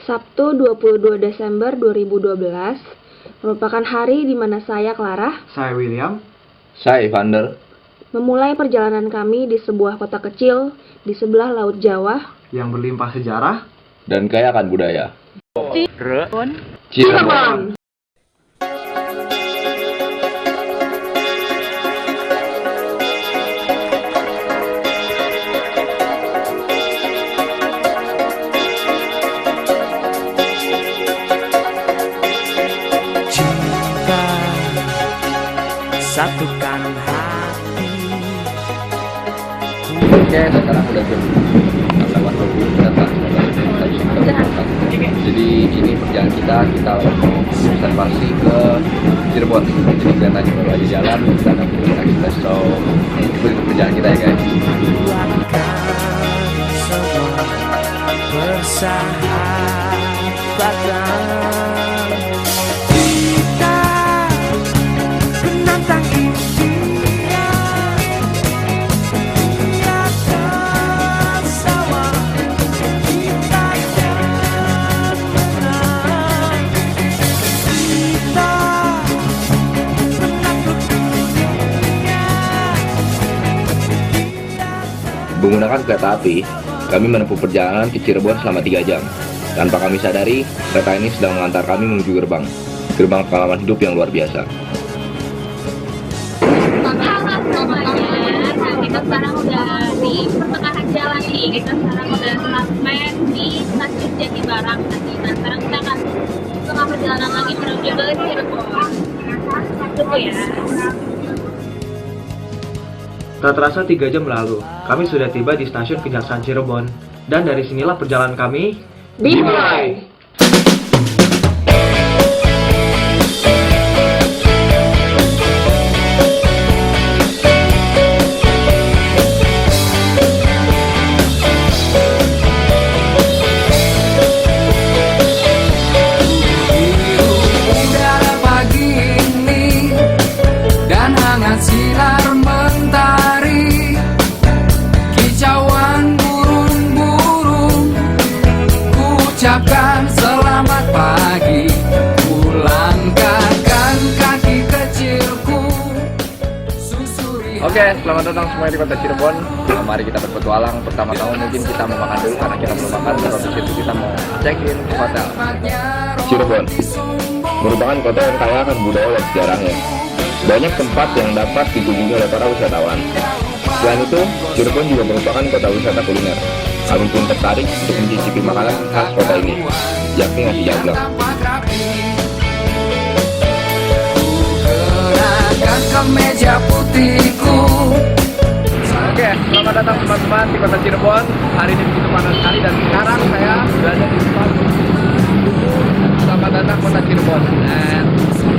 Sabtu 22 Desember 2012 merupakan hari di mana saya, Clara, Saya William. Saya Evander. memulai perjalanan kami di sebuah kota kecil di sebelah Laut Jawa Yang berlimpah sejarah. Dan kaya akan budaya. Cirebon. Cirebon. Cinta satukan hati. Oke, sekarang udah jam 8.20 kita telah Jadi ini perjalanan kita observasi ke Cirebon. Jadi kelihatan baru aja jalan, kita akan kita show. Itu perjalanan kita ya guys. Buatkan semua persahabatan. Kita menantang impian. Di atas sawah kita akan menang. Kita menakluk dunia. Menggunakan kereta api, kami menempuh perjalanan ke Cirebon selama 3 jam. Tanpa kami sadari, kereta ini sedang mengantar kami menuju gerbang pengalaman hidup yang luar biasa. Halo semuanya, nah kita sekarang udah di pertengahan jalan nih. Kita sekarang udah sampai di stasiun Jatibarang tadi. Nah sekarang kita akan tengah perjalanan lagi menuju ke Cirebon. Tunggu ya. Tak terasa 3 jam lalu, kami sudah tiba di stasiun Kejaksaan Cirebon. Dan dari sinilah perjalanan kami dimulai. Udara pagi ini dan hangat sinar mentari, kicauan burung-burung, ku ucapkan selamat pagi, ku langkahkan kaki kecilku, susuri. Oke, selamat datang semuanya di kota Cirebon. Mari kita berpetualang. Pertama-tama mungkin kita mau makan dulu karena kita belum makan. Terus habis itu kita mau check-in ke hotel. Cirebon merupakan kota yang kaya akan budaya dan sejarahnya. Banyak tempat yang dapat dikunjungi oleh para wisatawan. Selain itu, Cirebon juga merupakan kota wisata kuliner. Kami pun tertarik untuk mencicipi makanan khas kota ini, yakni nasi jamblang. Kenakan kemeja putihku. Oke, selamat datang teman-teman di kota Cirebon. Hari ini begitu panas sekali dan sekarang saya berada di tempat selamat datang kota Cirebon. And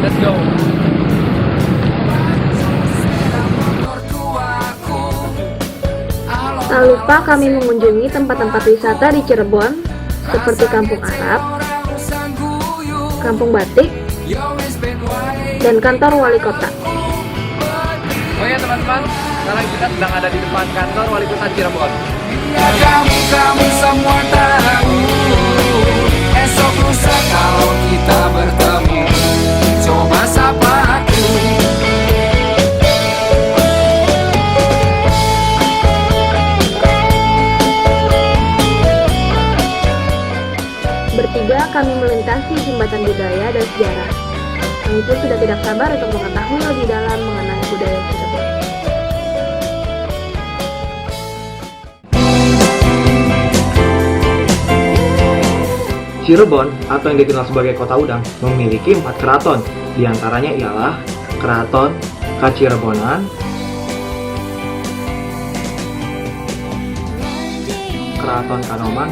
let's go. Tak lupa kami mengunjungi tempat-tempat wisata di Cirebon seperti Kampung Arab, Kampung Batik, dan kantor wali kota. Oh ya teman-teman, sekarang kita sedang ada di depan kantor wali kota Cirebon. Kamu semua tahu, esok lusa kalau kita bertemu, coba sapa aku. Bertiga kami melintasi jembatan budaya dan sejarah. Kami pun sudah tidak sabar untuk mengetahui lebih dalam mengenai budaya Cirebon. Cirebon, atau yang dikenal sebagai Kota Udang, memiliki 4 keraton. Di antaranya ialah Keraton Kacirebonan, Keraton Kanoman,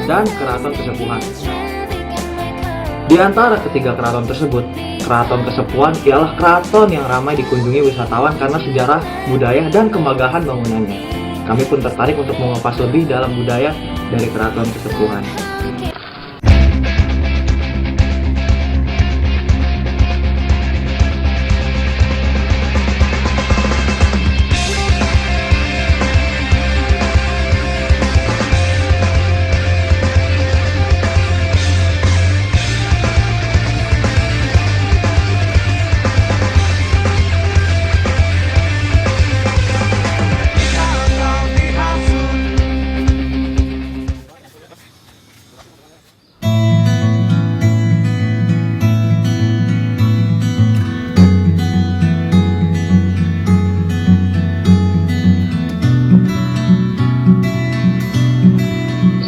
dan Keraton Kesepuhan. Di antara ketiga keraton tersebut, Keraton Kesepuhan ialah keraton yang ramai dikunjungi wisatawan karena sejarah, budaya, dan kemegahan bangunannya. Kami pun tertarik untuk mengupas lebih dalam budaya dari Keraton Kesepuhan.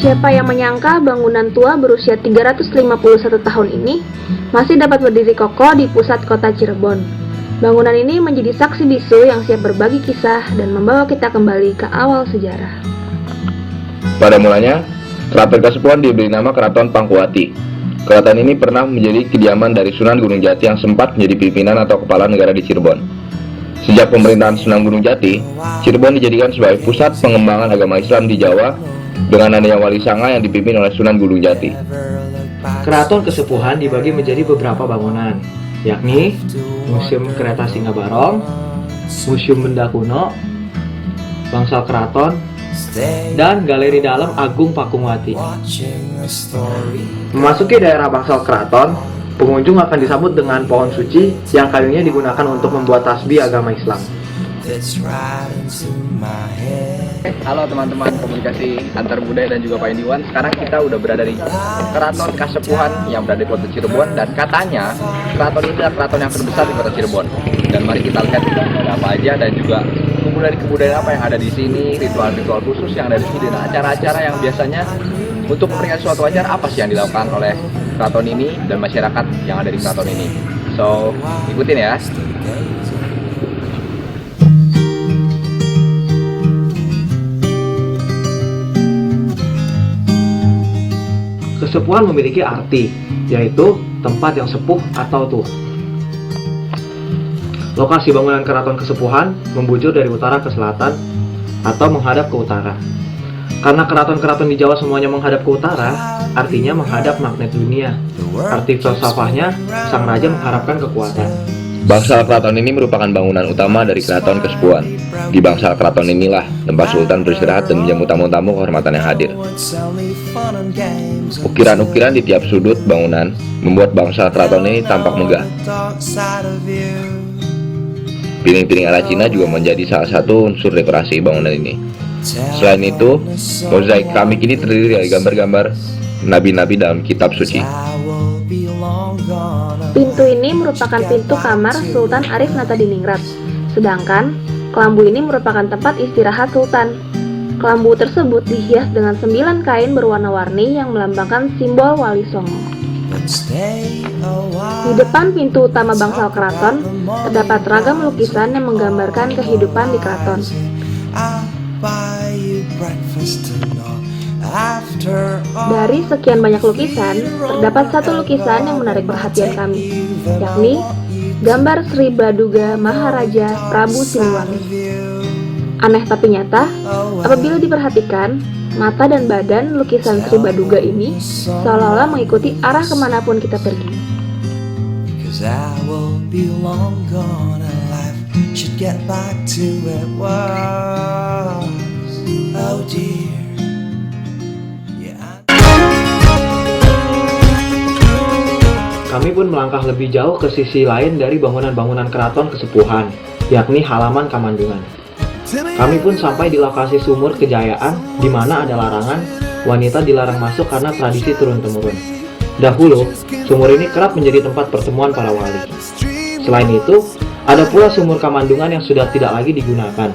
Siapa yang menyangka bangunan tua berusia 351 tahun ini masih dapat berdiri kokoh di pusat kota Cirebon. Bangunan ini menjadi saksi bisu yang siap berbagi kisah dan membawa kita kembali ke awal sejarah. Pada mulanya, Keraton Kasepuhan diberi nama Keraton Pangkuwati. Keraton ini pernah menjadi kediaman dari Sunan Gunung Jati yang sempat menjadi pimpinan atau kepala negara di Cirebon. Sejak pemerintahan Sunan Gunung Jati, Cirebon dijadikan sebagai pusat pengembangan agama Islam di Jawa dengan adanya Wali Sanga yang dipimpin oleh Sunan Gunung Jati. Keraton Kasepuhan dibagi menjadi beberapa bangunan, yakni Museum Kereta Singa Barong, Museum Benda Kuno, Bangsal Keraton, dan Galeri Dalam Agung Pakungwati. Memasuki daerah Bangsal Keraton, pengunjung akan disambut dengan pohon suci yang kayunya digunakan untuk membuat tasbih agama Islam. Halo teman-teman komunikasi antar budaya dan juga Pak Indiwan. Sekarang kita udah berada di Keraton Kasepuhan yang berada di kota Cirebon, dan katanya keraton ini adalah keraton yang terbesar di kota Cirebon. Dan mari kita lihat ada apa aja dan juga kebudayaan apa yang ada di sini, ritual-ritual khusus yang ada di sini, dan acara-acara yang biasanya untuk memperingati suatu acara apa sih yang dilakukan oleh keraton ini dan masyarakat yang ada di keraton ini. So, ikutin ya. Kesepuhan memiliki arti, yaitu tempat yang sepuh atau tua. Lokasi bangunan Keraton Kasepuhan membujur dari utara ke selatan atau menghadap ke utara. Karena keraton-keraton di Jawa semuanya menghadap ke utara, artinya menghadap magnet dunia. Arti filsafahnya, sang raja mengharapkan kekuatan. Bangsal Keraton ini merupakan bangunan utama dari Keraton Kasepuhan. Di Bangsal Keraton inilah tempat Sultan beristirahat dan menjamu tamu-tamu kehormatan yang hadir. Ukiran-ukiran di tiap sudut bangunan membuat Bangsal Keraton ini tampak megah. Piring-piring ala Cina juga menjadi salah satu unsur dekorasi bangunan ini. Selain itu, mozaik keramik ini terdiri dari gambar-gambar nabi-nabi dalam kitab suci. Pintu ini merupakan pintu kamar Sultan Arif Natadiningrat, sedangkan kelambu ini merupakan tempat istirahat Sultan. Kelambu tersebut dihias dengan 9 kain berwarna-warni yang melambangkan simbol Wali Songo. Di depan pintu utama Bangsal Keraton, terdapat ragam lukisan yang menggambarkan kehidupan di keraton. Dari sekian banyak lukisan, terdapat satu lukisan yang menarik perhatian kami, yakni gambar Sri Baduga Maharaja Prabu Siliwangi. Aneh tapi nyata, apabila diperhatikan, mata dan badan lukisan Sri Baduga ini seolah-olah mengikuti arah kemanapun kita pergi. Kami pun melangkah lebih jauh ke sisi lain dari bangunan-bangunan Keraton Kasepuhan, yakni halaman Kamandungan. Kami pun sampai di lokasi sumur Kejayaan, di mana ada larangan wanita dilarang masuk karena tradisi turun-temurun. Dahulu, sumur ini kerap menjadi tempat pertemuan para wali. Selain itu, ada pula sumur Kamandungan yang sudah tidak lagi digunakan.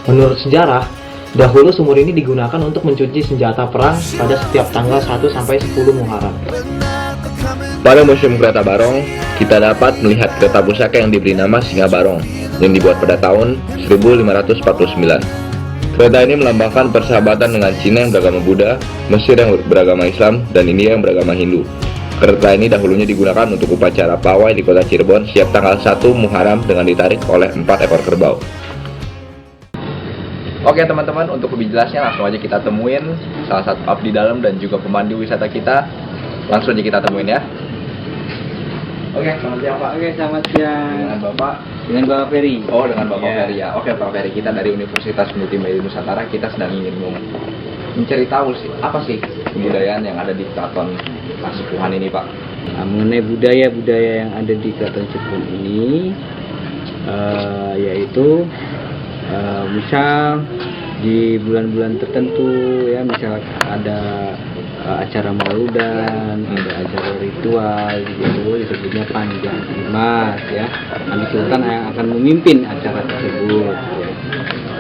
Menurut sejarah, dahulu sumur ini digunakan untuk mencuci senjata perang pada setiap tanggal 1 sampai 10 Muharram. Pada Museum Kereta Barong, kita dapat melihat kereta pusaka yang diberi nama Singa Barong yang dibuat pada tahun 1549. Kereta ini melambangkan persahabatan dengan Cina yang beragama Buddha, Mesir yang beragama Islam, dan India yang beragama Hindu. Kereta ini dahulunya digunakan untuk upacara pawai di kota Cirebon setiap tanggal 1 Muharram dengan ditarik oleh 4 ekor kerbau. Oke teman-teman, untuk lebih jelasnya langsung aja kita temuin salah satu abdi dalam dan juga pemandu wisata kita. Langsung aja kita temuin ya. Oke, selamat siang Pak. Oke, selamat siang. Dengan Bapak? Dengan Bapak Ferry. Oh, dengan Bapak Yeah. Ferry ya. Oke, Pak Ferry, kita dari Universitas Multimedia Nusantara, kita sedang ingin mencari tahu sih, apa sih kebudayaan yang ada di Keraton Kasepuhan ini, Pak? Nah, mengenai budaya-budaya yang ada di Keraton Kasepuhan ini, yaitu misal di bulan-bulan tertentu ya, misal ada acara mauludan, ada acara ritual, itu disebutnya panjang jimat ya. Nanti Sultan yang akan memimpin acara tersebut. Ya.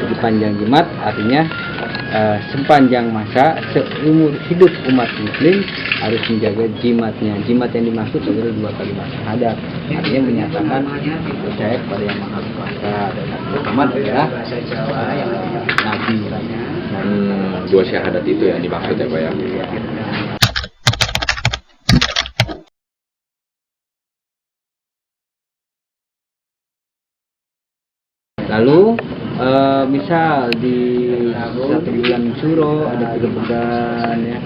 Jadi panjang jimat artinya sepanjang masa seumur hidup umat muslim harus menjaga jimatnya. Jimat yang dimaksud adalah 2 kalimat syahadat, artinya menyatakan percaya kepada yang maha kuasa dan Muhammad adalah nabi. Dua syahadat itu yang dimaksud ya Pak ya. Lalu misal di 1 bulan Syuro ada gerbegan ya.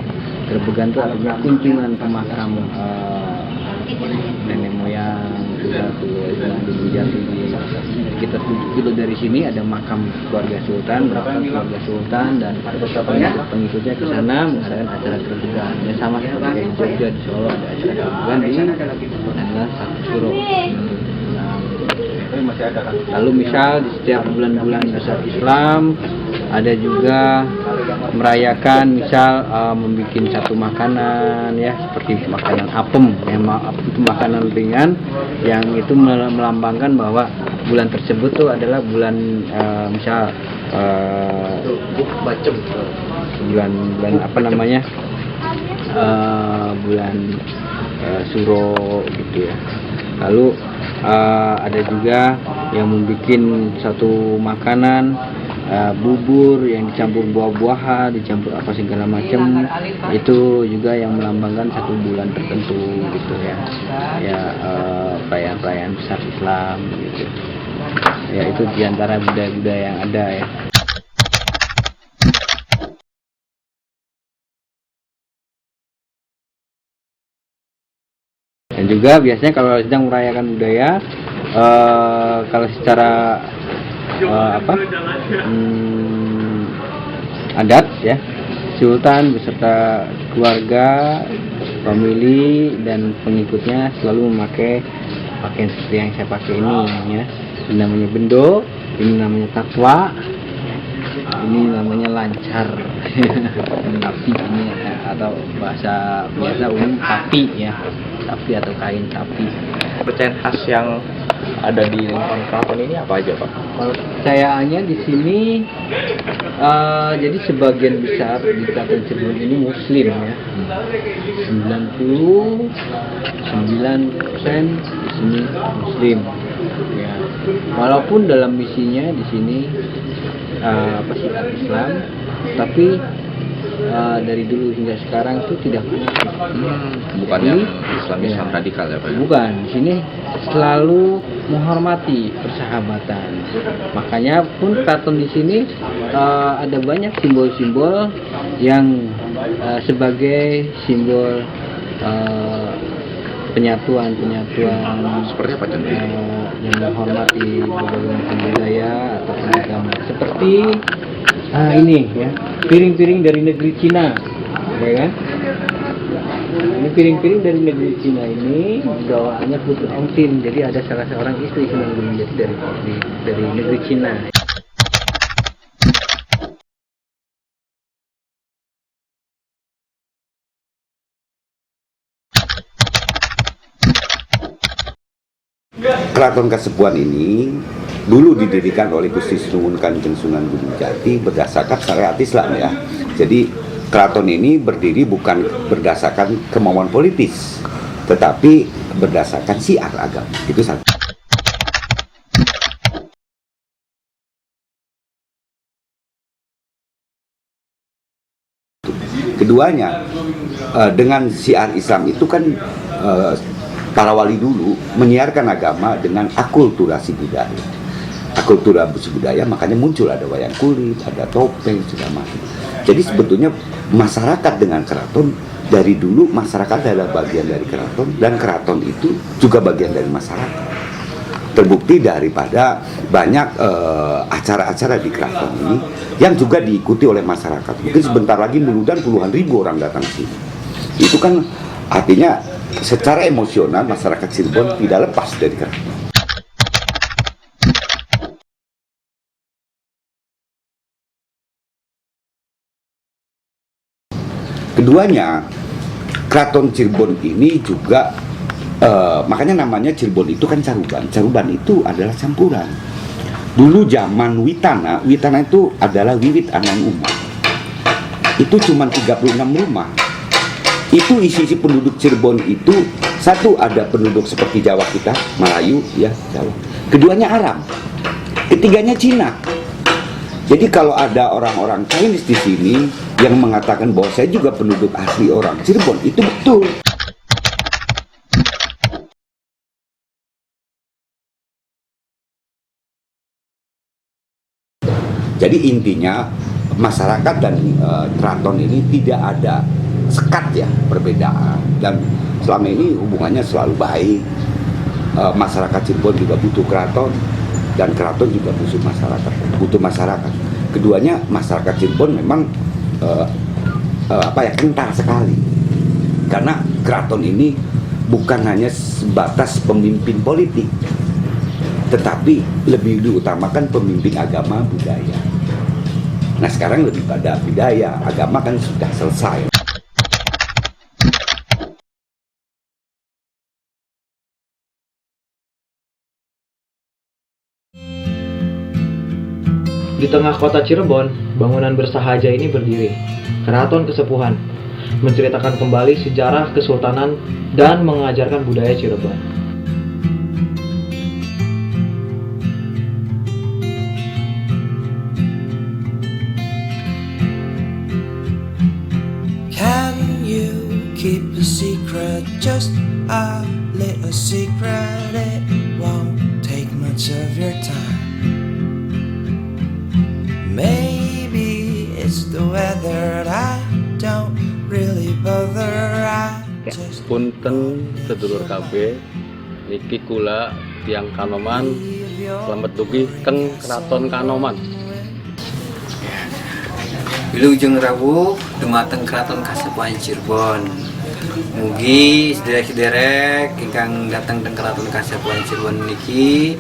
Gerbegan itu artinya kunjungan ke makam nenek moyang sudah tua di Jati. Sekitar 7 kilo dari sini ada makam keluarga sultan, berapa keluarga sultan dan pengikutnya ke sana mengadakan acara gerbegan. Ya sama seperti di Jogja, di Solo ada acara gerbegan di tanggal 1 Syuro. Lalu misal di setiap bulan-bulan besar Islam ada juga merayakan misal membuat satu makanan ya seperti makanan apem ya, itu makanan ringan yang itu melambangkan bahwa bulan tersebut tuh adalah bulan misal bulan apa namanya bulan Suro gitu ya. Lalu ada juga yang membuat satu makanan bubur yang dicampur buah-buahan, dicampur apa segala macam, itu juga yang melambangkan satu bulan tertentu gitu ya. Ya perayaan-perayaan besar Islam gitu. Ya itu diantara budaya-budaya yang ada ya. Dan juga biasanya kalau sedang merayakan budaya, kalau secara adat ya, sultan beserta keluarga, famili dan pengikutnya selalu memakai pakaian seperti yang saya pakai ini ya. Ini namanya bendo, ini namanya takwa, ini namanya lancar. Tapi ini atau bahasa biasa umum tapi ya, tapi atau kain tapi. Kepercayaan khas yang ada di lingkungan keraton ini apa aja Pak? Kepercayaannya di sini jadi sebagian besar di Keraton Cirebon ini Muslim ya. 99% di sini Muslim. Ya. Walaupun dalam misinya di sini Islam, tapi dari dulu hingga sekarang itu tidak pernah bukan yang Islam radikal ya Pak? Bukan, di sini selalu menghormati persahabatan. Makanya pun keraton di sini ada banyak simbol-simbol yang sebagai simbol penyatuan seperti apa contohnya? Yang menghormati berbagai macam budaya atau agama. Seperti ini ya, piring-piring dari negeri Cina, ya kan? Ini piring-piring dari negeri Cina ini bawaannya Putri Ongsin. Jadi ada salah seorang istri Sunan Gunung Jati dari negeri Cina. Keraton Kasepuhan ini dulu didirikan oleh Gusti Sunan Kanjeng Sunan Gunung Jati berdasarkan syariat Islam ya. Jadi keraton ini berdiri bukan berdasarkan kemauan politis, tetapi berdasarkan syiar agama. Itu satu. Keduanya, dengan syiar Islam itu kan para wali dulu menyiarkan agama dengan akulturasi budaya. Akulturasi budaya makanya muncul ada wayang kulit, ada topeng, segala macam. Jadi sebetulnya masyarakat dengan keraton dari dulu masyarakat adalah bagian dari keraton dan keraton itu juga bagian dari masyarakat. Terbukti daripada banyak acara-acara di keraton ini yang juga diikuti oleh masyarakat. Mungkin sebentar lagi meludan puluhan ribu orang datang ke sini. Itu kan artinya secara emosional masyarakat Cirebon tidak lepas dari keraton. Keduanya, keraton Cirebon ini juga makanya namanya Cirebon itu kan caruban. Caruban itu adalah campuran. Dulu zaman Witana itu adalah wiwit anan umat. itu cuma 36 rumah. Itu isi penduduk Cirebon itu, satu ada penduduk seperti Jawa kita, Melayu ya, Jawa. Keduanya Arab. Ketiganya Cina. Jadi kalau ada orang-orang Chinese di sini yang mengatakan bahwa saya juga penduduk asli orang Cirebon, itu betul. Jadi intinya masyarakat dan keraton ini tidak ada sekat ya, perbedaan, dan selama ini hubungannya selalu baik. Masyarakat Cirebon juga butuh keraton dan keraton juga butuh masyarakat. Keduanya masyarakat Cirebon memang kental sekali, karena keraton ini bukan hanya sebatas pemimpin politik, tetapi lebih diutamakan pemimpin agama budaya. Nah sekarang lebih pada budaya, agama kan sudah selesai. Di tengah kota Cirebon, bangunan bersahaja ini berdiri, Keraton Kesepuhan, menceritakan kembali sejarah kesultanan dan mengajarkan budaya Cirebon. Can you keep a secret, just a little secret? It won't take much of your time. Maybe it's the weather, I don't really bother. Punten sedulur KB niki kula tiang Kanoman selamat dugi teng Keraton Kanoman. Wilujeng rawuh dumateng Keraton Kasepuhan Cirebon. Mugi sederek-sederek ingkang datang teng Keraton Kasepuhan Cirebon niki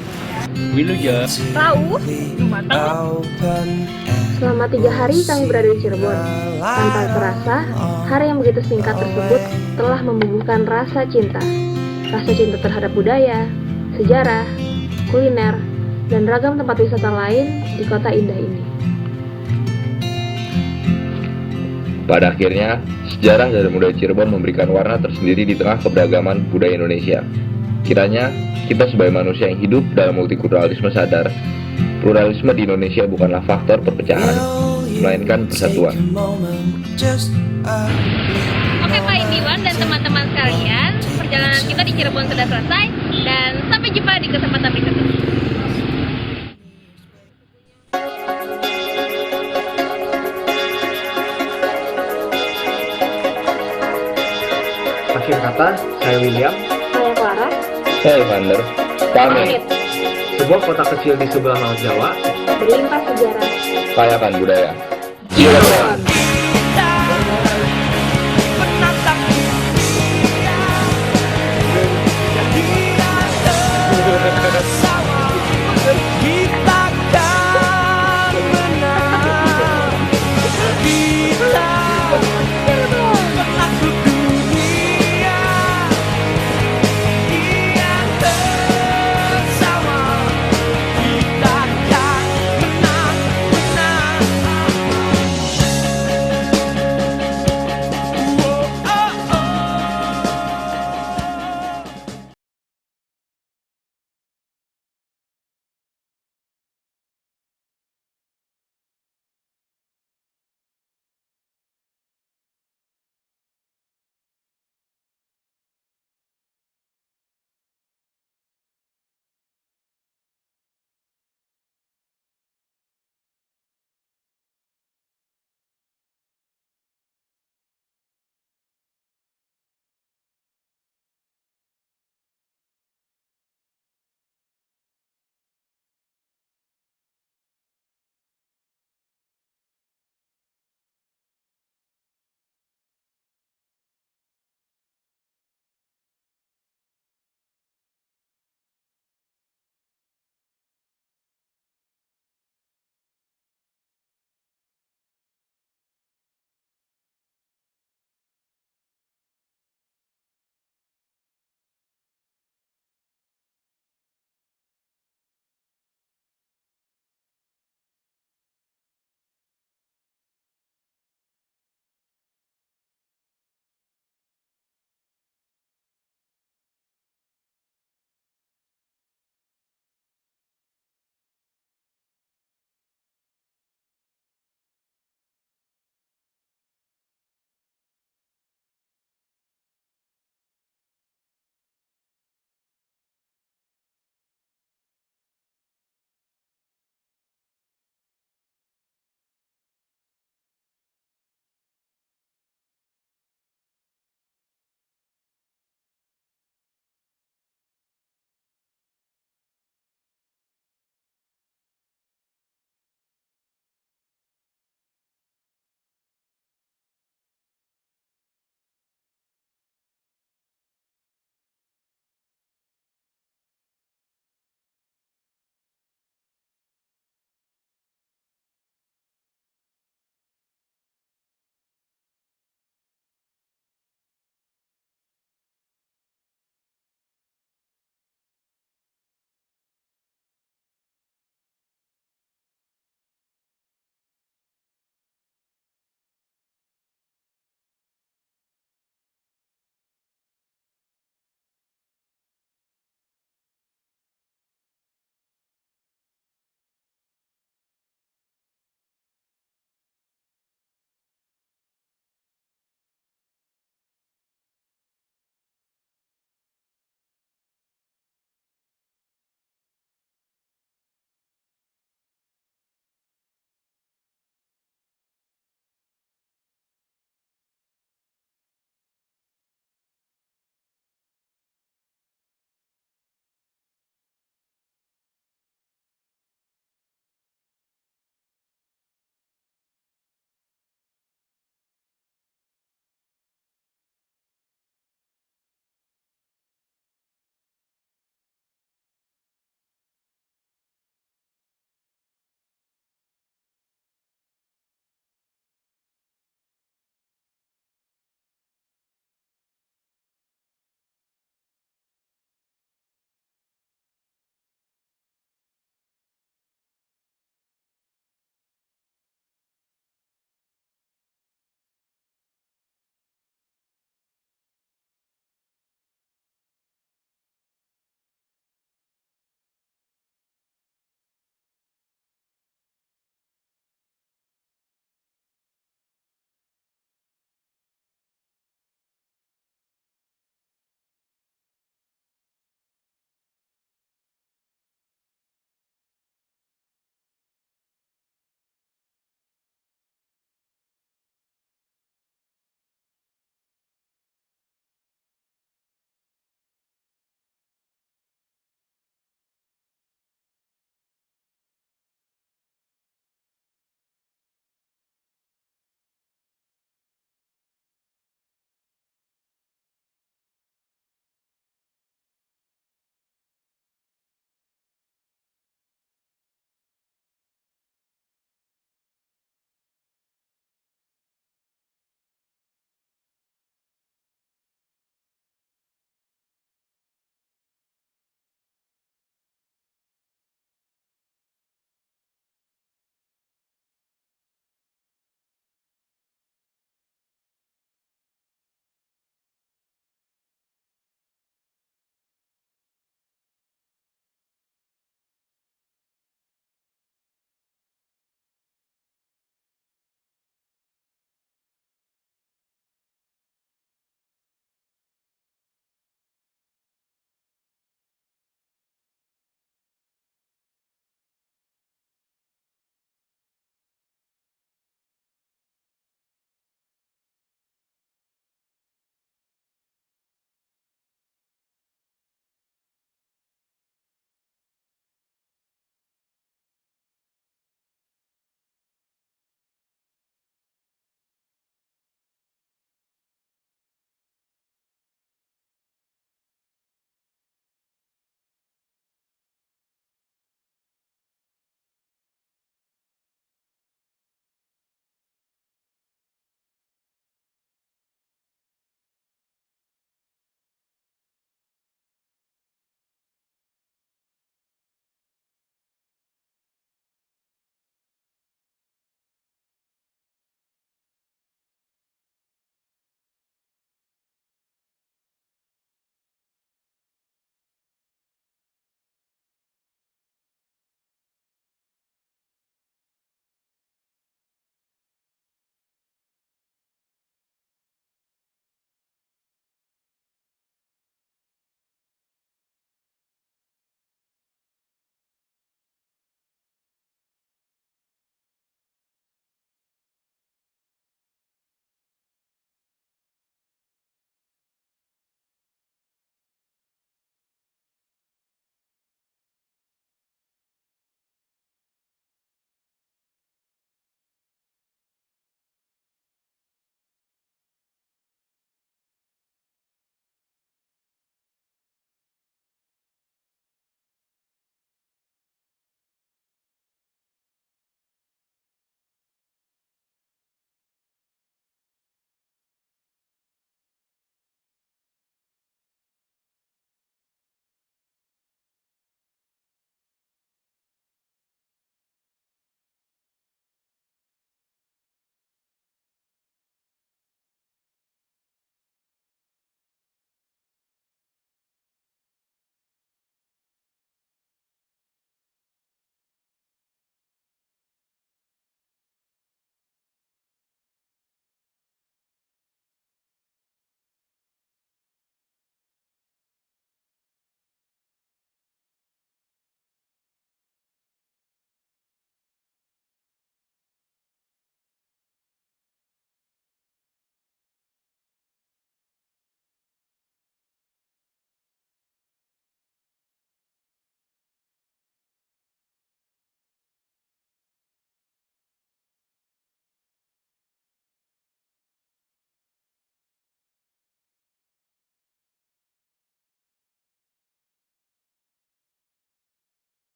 Wilujeng Rawuh dumateng. Selama 3 hari kami berada di Cirebon. Tanpa terasa, hari yang begitu singkat tersebut telah membubuhkan rasa cinta. Rasa cinta terhadap budaya, sejarah, kuliner, dan ragam tempat wisata lain di kota indah ini. Pada akhirnya, sejarah dari budaya Cirebon memberikan warna tersendiri di tengah keberagaman budaya Indonesia. Kiranya, kita sebagai manusia yang hidup dalam multikulturalisme sadar, pluralisme di Indonesia bukanlah faktor perpecahan, melainkan persatuan. Oke Pak Indiwan dan teman-teman sekalian, perjalanan kita di Cirebon sudah selesai dan sampai jumpa di kesempatan berikutnya. Akhir kata, saya William. Saya Clara. Saya Evander, kami Sebuah kota kecil di sebelah Laut Jawa berlimpah sejarah. kayakan budaya. Cirebon.